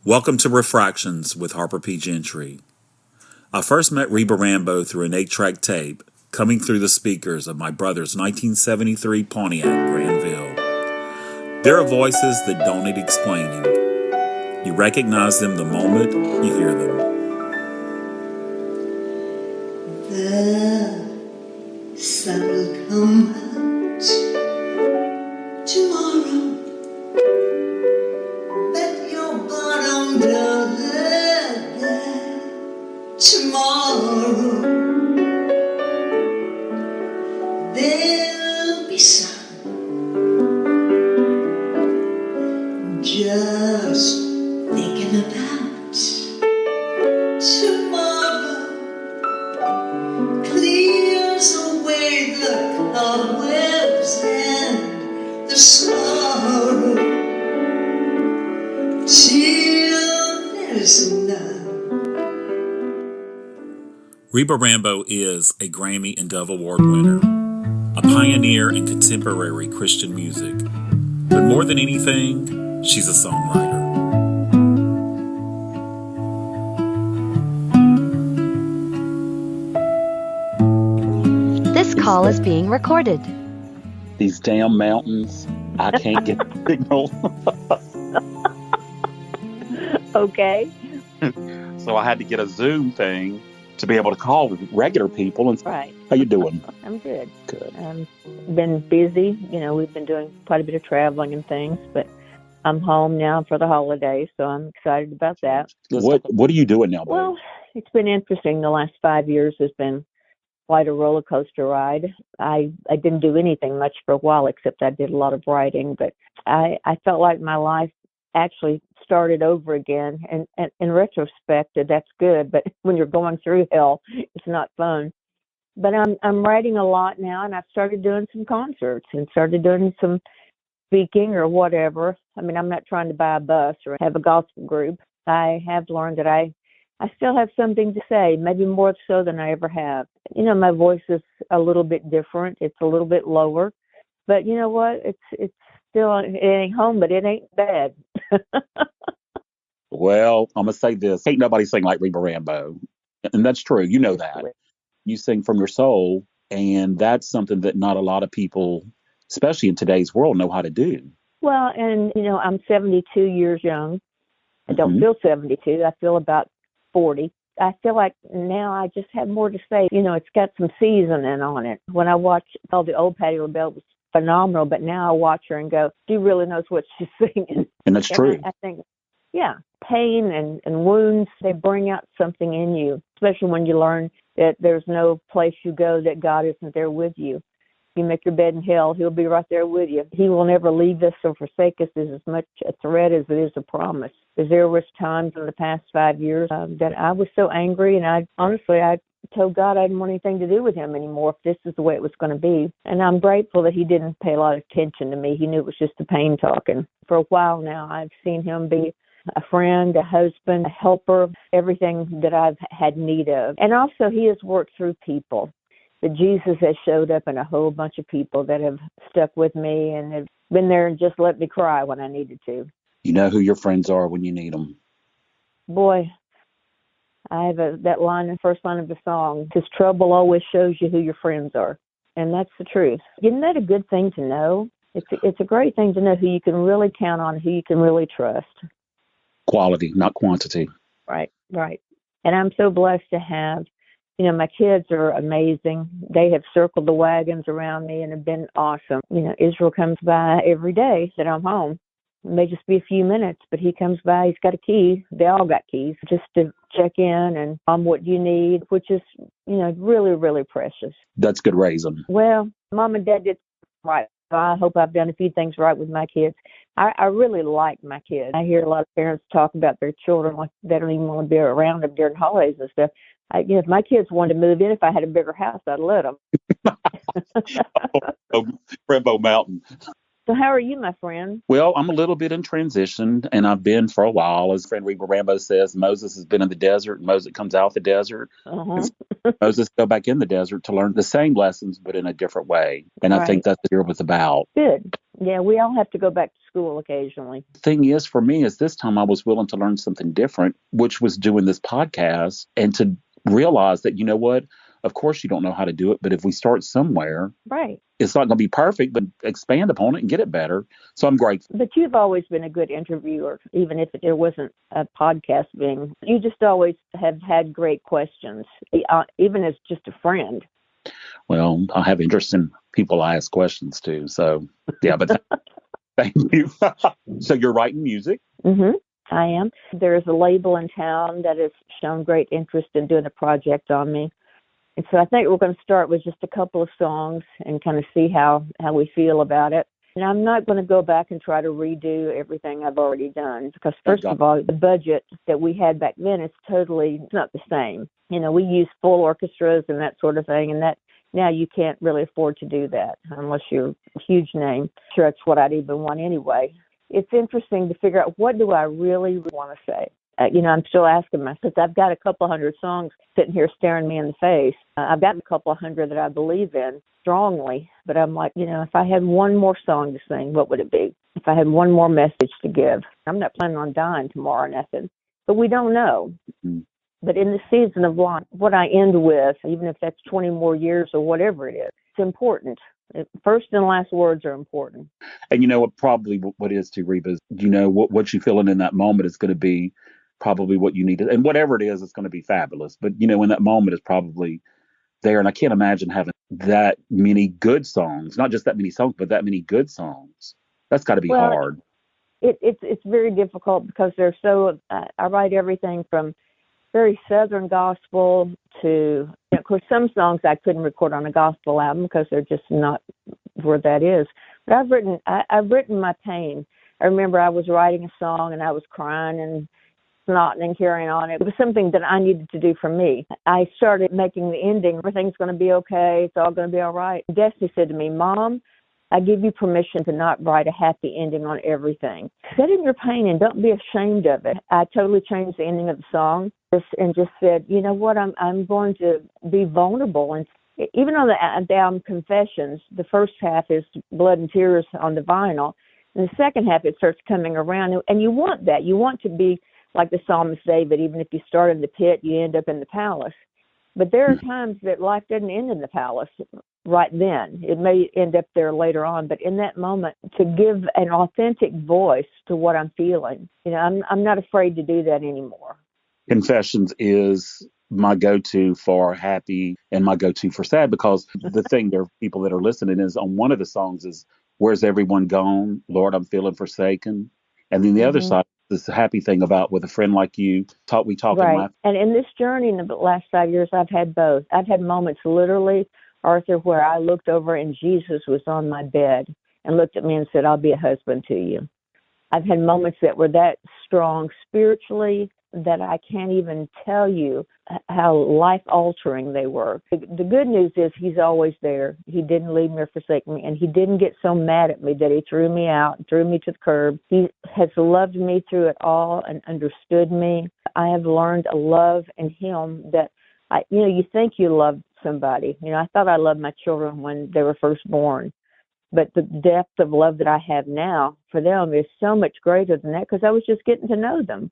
Welcome to Refractions with Harper P. Gentry. I first met Reba Rambo through an 8-track tape coming through the speakers of my brother's 1973 Pontiac Granville. There are voices that don't need explaining. You recognize them the moment you hear them. The sun will come out tomorrow. Bet your bottom dollar that tomorrow there'll be sun. Just thinking about tomorrow clears away the cobwebs and the sorrow till there's none. Reba Rambo is a Grammy and Dove Award winner, a pioneer in contemporary Christian music. But more than anything, she's a songwriter. This call is being recorded. These damn mountains, I can't get the signal. Okay. So I had to get a Zoom thing to be able to call regular people. And Right. How you doing? I'm good. Good. Been busy. We've been doing quite a bit of traveling and things, but I'm home now for the holidays, so I'm excited about that. What are you doing now, babe? Well, it's been interesting. The last 5 years has been quite a roller coaster ride. I didn't do anything much for a while, except I did a lot of writing, but I felt like my life actually started over again. And in retrospect, that's good, but when you're going through hell, it's not fun. But I'm writing a lot now, and I've started doing some concerts and started doing some speaking or whatever. I mean, I'm not trying to buy a bus or have a gospel group. I have learned that I still have something to say, maybe more so than I ever have. My voice is a little bit different. It's a little bit lower, but you know what? It's still, it ain't home, but it ain't bad. Well, I'm going to say this. Ain't nobody sing like Reba Rambo. And that's true. You know that. You sing from your soul, and that's something that not a lot of people, especially in today's world, know how to do. Well, and, I'm 72 years young. I don't feel 72. I feel about 40. I feel like now I just have more to say. It's got some seasoning on it. When I watch all the old Patti LaBelle, it was phenomenal, but now I watch her and go, she really knows what she's singing. And that's true. I think, yeah, pain and wounds, they bring out something in you, especially when you learn that there's no place you go that God isn't there with you. You make your bed in hell, he'll be right there with you. He will never leave us or forsake us is as much a threat as it is a promise. Because there was times in the past 5 years that I was so angry, and I told God I didn't want anything to do with him anymore if this is the way it was going to be. And I'm grateful that he didn't pay a lot of attention to me. He knew it was just the pain talking. For a while now, I've seen him be a friend, a husband, a helper, everything that I've had need of. And also, he has worked through people. That Jesus has showed up in a whole bunch of people that have stuck with me and have been there and just let me cry when I needed to. You know who your friends are when you need them. Boy, I have that line, the first line of the song, because trouble always shows you who your friends are. And that's the truth. Isn't that a good thing to know? It's a great thing to know who you can really count on, who you can really trust. Quality, not quantity. Right. And I'm so blessed to have, my kids are amazing. They have circled the wagons around me and have been awesome. Israel comes by every day that I'm home. It may just be a few minutes, but he comes by. He's got a key. They all got keys just to check in and what you need, which is, really, really precious. That's good raising. Well, Mom and Dad did right. So I hope I've done a few things right with my kids. I really like my kids. I hear a lot of parents talk about their children like they don't even want to be around them during holidays and stuff. If my kids wanted to move in, if I had a bigger house, I'd let them. Rainbow Mountain. So how are you, my friend? Well, I'm a little bit in transition, and I've been for a while. As friend Reba Rambo says, Moses has been in the desert, and Moses comes out the desert. Moses go back in the desert to learn the same lessons, but in a different way. And I think that's what it was about. Good. Yeah, we all have to go back to school occasionally. Thing is, for me, is this time I was willing to learn something different, which was doing this podcast and to realize that, you know what? Of course, you don't know how to do it, but if we start somewhere, Right. it's not going to be perfect, but expand upon it and get it better. So I'm grateful. But you've always been a good interviewer, even if there wasn't a podcast being. You just always have had great questions, even as just a friend. Well, I have interest in people I ask questions to. So, yeah, but thank you. So you're writing music? Mm-hmm. I am. There's a label in town that has shown great interest in doing a project on me. And so I think we're going to start with just a couple of songs and kind of see how we feel about it. And I'm not going to go back and try to redo everything I've already done because, first of all, the budget that we had back then is totally not the same. You know, we use full orchestras and that sort of thing, and that now you can't really afford to do that unless you're a huge name. Sure, that's what I'd even want anyway. It's interesting to figure out what do I really want to say. I'm still asking myself. I've got a couple hundred songs sitting here staring me in the face. I've got a couple hundred that I believe in strongly, but I'm like, if I had one more song to sing, what would it be? If I had one more message to give, I'm not planning on dying tomorrow or nothing, but we don't know. Mm-hmm. But in the season of life, what I end with, even if that's 20 more years or whatever it is, it's important. First and last words are important. And you know what? Probably what is to Reba is, what you're feeling in that moment is going to be probably what you need to, and whatever it is, it's going to be fabulous. But in that moment is probably there, and I can't imagine having that many good songs, not just that many songs, but that many good songs. That's got to be hard. It's very difficult because they're so. I write everything from very Southern gospel to, of course, some songs I couldn't record on a gospel album because they're just not where that is. But I've written my pain. I remember I was writing a song and I was crying and snotting and carrying on. It was something that I needed to do for me. I started making the ending. Everything's going to be okay. It's all going to be all right. Destiny said to me, Mom, I give you permission to not write a happy ending on everything. Sit in your pain and don't be ashamed of it. I totally changed the ending of the song and just said, you know what, I'm going to be vulnerable. And even on the album Confessions, the first half is blood and tears on the vinyl. And the second half, it starts coming around. And you want that. You want to be like the psalmist David. Even if you start in the pit, you end up in the palace. But there are times that life doesn't end in the palace right then. It may end up there later on. But in that moment, to give an authentic voice to what I'm feeling, I'm not afraid to do that anymore. Confessions is my go-to for happy and my go-to for sad, because the thing, there are people that are listening, is on one of the songs is, where's everyone gone? Lord, I'm feeling forsaken. And then the other side, this happy thing about with a friend like you, we talk right. and laugh. And in this journey in the last 5 years, I've had both. I've had moments literally, Arthur, where I looked over and Jesus was on my bed and looked at me and said, I'll be a husband to you. I've had moments that were that strong spiritually that I can't even tell you how life-altering they were. The good news is he's always there. He didn't leave me or forsake me, and he didn't get so mad at me that he threw me out, threw me to the curb. He has loved me through it all and understood me. I have learned a love in him that, you think you love somebody. I thought I loved my children when they were first born. But the depth of love that I have now for them is so much greater than that because I was just getting to know them.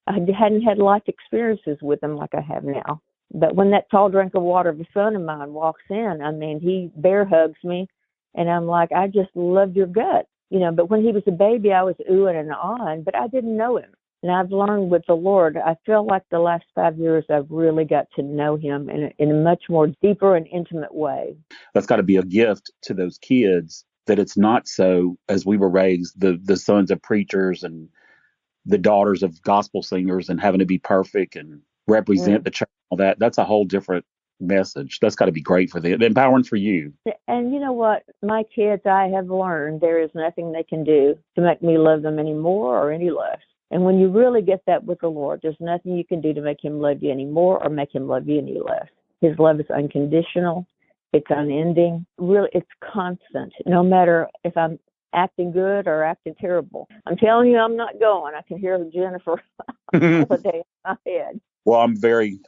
I hadn't had life experiences with them like I have now. But when that tall drink of water of a son of mine walks in, he bear hugs me, and I'm like, I just love your gut. But when he was a baby, I was oohing and ahhing, but I didn't know him. And I've learned with the Lord, I feel like the last 5 years I've really got to know him in a much more deeper and intimate way. That's got to be a gift to those kids, that it's not so, as we were raised, the sons of preachers and the daughters of gospel singers and having to be perfect and represent the church, all that. That's a whole different message. That's got to be great for them, empowering for you. And you know what? My kids, I have learned there is nothing they can do to make me love them any more or any less. And when you really get that with the Lord, there's nothing you can do to make him love you any more or make him love you any less. His love is unconditional. It's unending. Really, it's constant. No matter if I'm acting good or acting terrible. I'm telling you, I'm not going. I can hear Jennifer Holiday in my head. Well,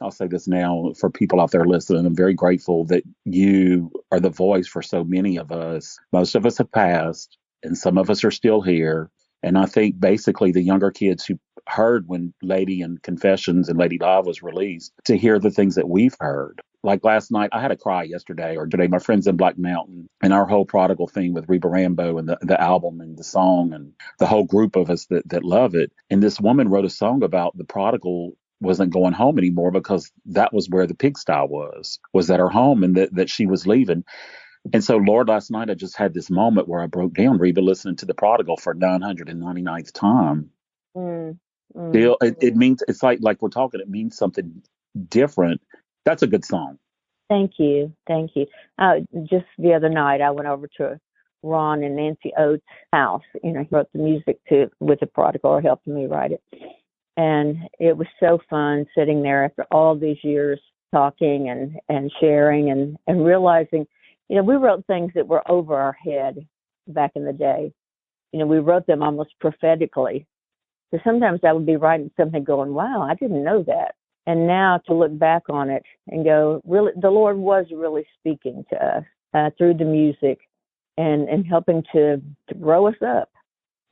I'll say this now for people out there listening, I'm very grateful that you are the voice for so many of us. Most of us have passed, and some of us are still here. And I think basically the younger kids who heard when Lady and Confessions and Lady Love was released to hear the things that we've heard. Like last night, I had a cry yesterday or today. My friends in Black Mountain and our whole prodigal thing with Reba Rambo and the album and the song and the whole group of us that love it. And this woman wrote a song about the prodigal wasn't going home anymore because that was where the pigsty was at her home, and that she was leaving. And so, Lord, last night I just had this moment where I broke down, Reba, listening to the prodigal for 999th time. Still, it means, it's like we're talking, it means something different. That's a good song. Thank you. Just the other night, I went over to Ron and Nancy Oates' house. He wrote the music with the prodigal, or helped me write it. And it was so fun sitting there after all these years talking and sharing and realizing, we wrote things that were over our head back in the day. We wrote them almost prophetically. So sometimes I would be writing something going, wow, I didn't know that. And now to look back on it and go, really, the Lord was really speaking to us through the music and helping to grow us up.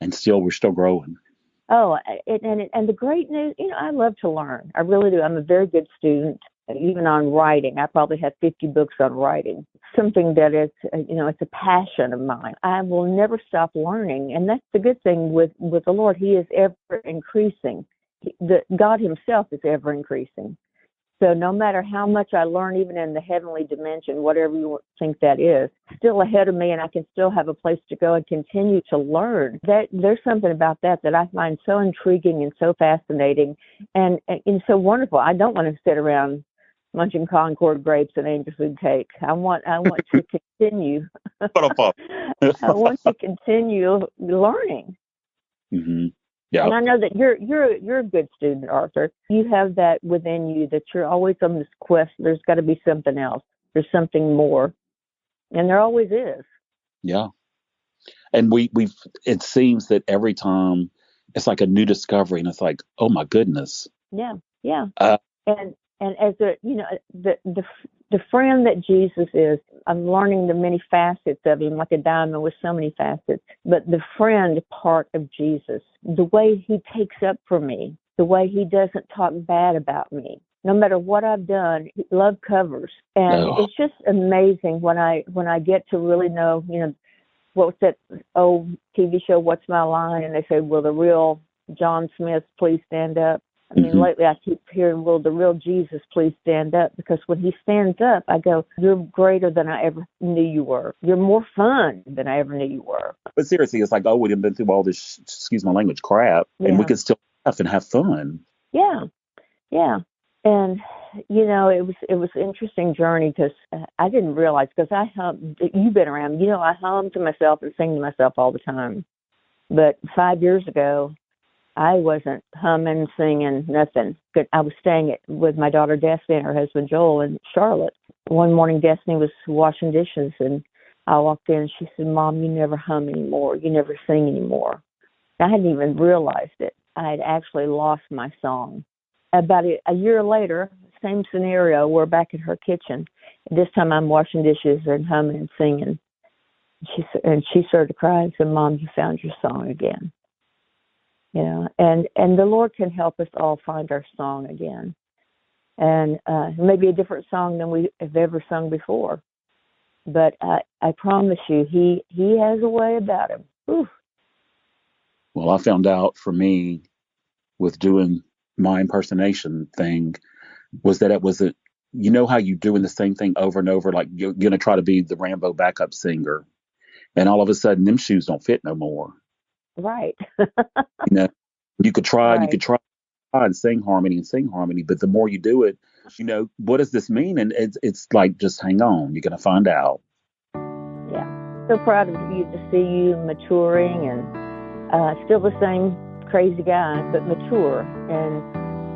And we're still growing. Oh, and the great news, I love to learn. I really do. I'm a very good student, even on writing. I probably have 50 books on writing. Something that is, it's a passion of mine. I will never stop learning. And that's the good thing with the Lord. He is ever increasing. God himself is ever increasing. So no matter how much I learn, even in the heavenly dimension, whatever you think that is, still ahead of me, and I can still have a place to go and continue to learn. There's something about that I find so intriguing and so fascinating and so wonderful. I don't want to sit around munching Concord grapes and angel food cake. I want to continue. I want to continue learning. Mm-hmm. Yeah. And I know that you're a good student, Arthur. You have that within you, that you're always on this quest. There's got to be something else. There's something more. And there always is. Yeah. And it seems that every time it's like a new discovery, and it's like, oh my goodness. Yeah. Yeah. And as the friend that Jesus is, I'm learning the many facets of him, like a diamond with so many facets. But the friend part of Jesus, the way he takes up for me, the way he doesn't talk bad about me, no matter what I've done, love covers. And It's just amazing when I get to really know, what's that old TV show, What's My Line? And they say, will the real John Smith please stand up? I mean, lately I keep hearing, will the real Jesus please stand up? Because when he stands up, I go, you're greater than I ever knew you were. You're more fun than I ever knew you were. But seriously, it's like, oh, we've been through all this, excuse my language, crap, and we could still laugh and have fun. Yeah, yeah. And, it was an interesting journey because I didn't realize, because I hummed, you've been around, I hum to myself and sing to myself all the time. But 5 years ago, I wasn't humming, singing, nothing. I was staying with my daughter Destiny and her husband Joel in Charlotte. One morning, Destiny was washing dishes, and I walked in, and she said, Mom, you never hum anymore. You never sing anymore. I hadn't even realized it. I had actually lost my song. About a year later, same scenario, we're back in her kitchen. This time I'm washing dishes and humming and singing. She started to cry and said, Mom, you found your song again. And the Lord can help us all find our song again. And maybe a different song than we have ever sung before. But I promise you, he has a way about him. Whew. Well, I found out for me with doing my impersonation thing was that it wasn't, how you doing the same thing over and over, like you're going to try to be the Rambo backup singer. And all of a sudden, them shoes don't fit no more. Right. You could try and sing harmony, but the more you do it, what does this mean? And it's like, just hang on, you're gonna find out. Yeah, so proud of you to see you maturing and still the same crazy guy, but mature, and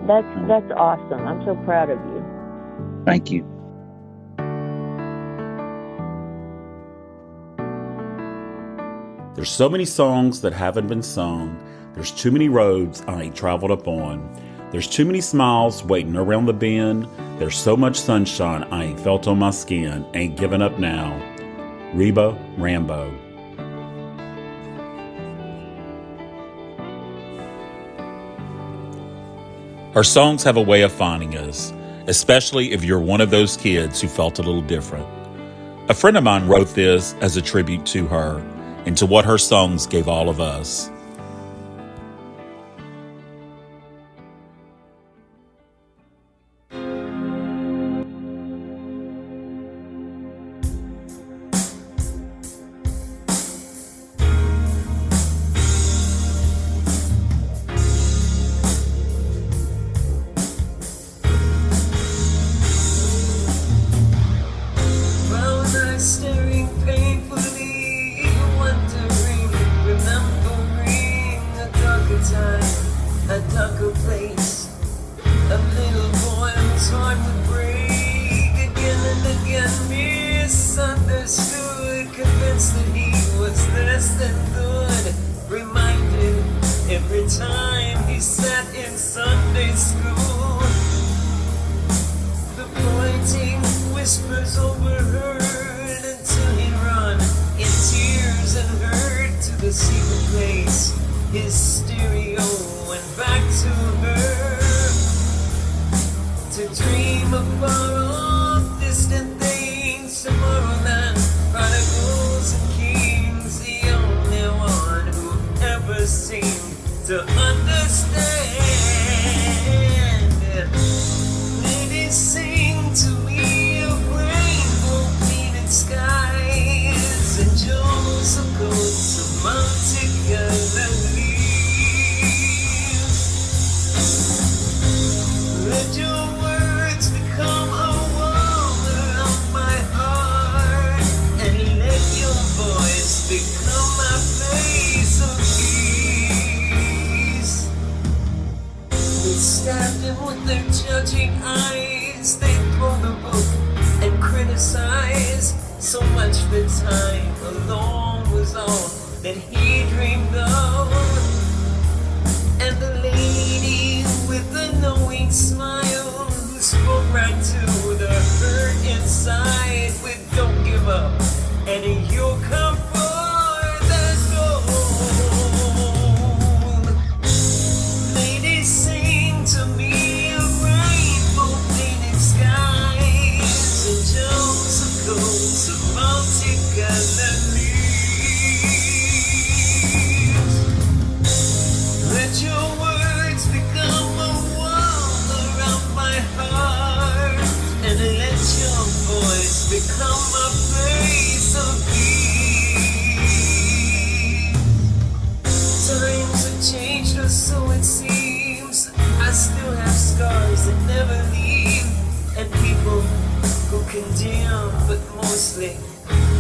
that's awesome. I'm so proud of you. Thank you. There's so many songs that haven't been sung. There's too many roads I ain't traveled up on. There's too many smiles waiting around the bend. There's so much sunshine I ain't felt on my skin. Ain't giving up now. Reba Rambo. Her songs have a way of finding us, especially if you're one of those kids who felt a little different. A friend of mine wrote this as a tribute to her and to what her songs gave all of us. Staring painfully, wondering, remembering a darker time, a darker place. A little boy whose heart would break again and again, misunderstood, convinced that he was less than good, reminded every time he sat in Sunday school. The pointing whispers overheard until he'd run in tears and hurried to the secret place. His stereo went back to her to dream of far-off distant things. Tomorrowland, prodigals and kings, the only one who ever seemed to understand. Ladies sing to me of rainbow painted skies and jewels of gold to multicolored leaves. Let your words become a wall around my heart, and let your voice become my place of peace. They stabbed him with their judging eyes, they throw the book and criticize. So much for time alone was all that he dreamed of. And the lady with the knowing smile who spoke right to the hurt inside with "Don't give up, and you'll come forth as gold." Ladies sing to me of rainbow painted skies and jewels of gold to multicolored leaves. Let your words become a wall around my heart, and let your voice become a place of peace. Times have changed, or so it seems. I still have scars that never leave, and people who condemn, but mostly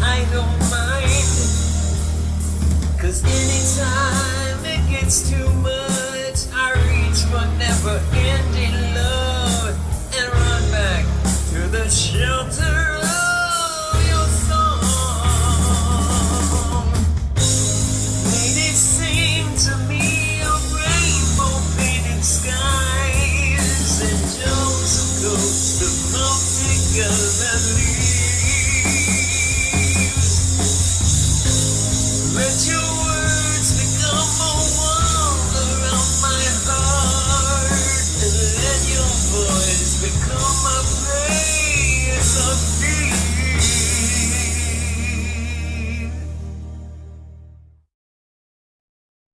I don't mind. 'Cause anytime it gets too much,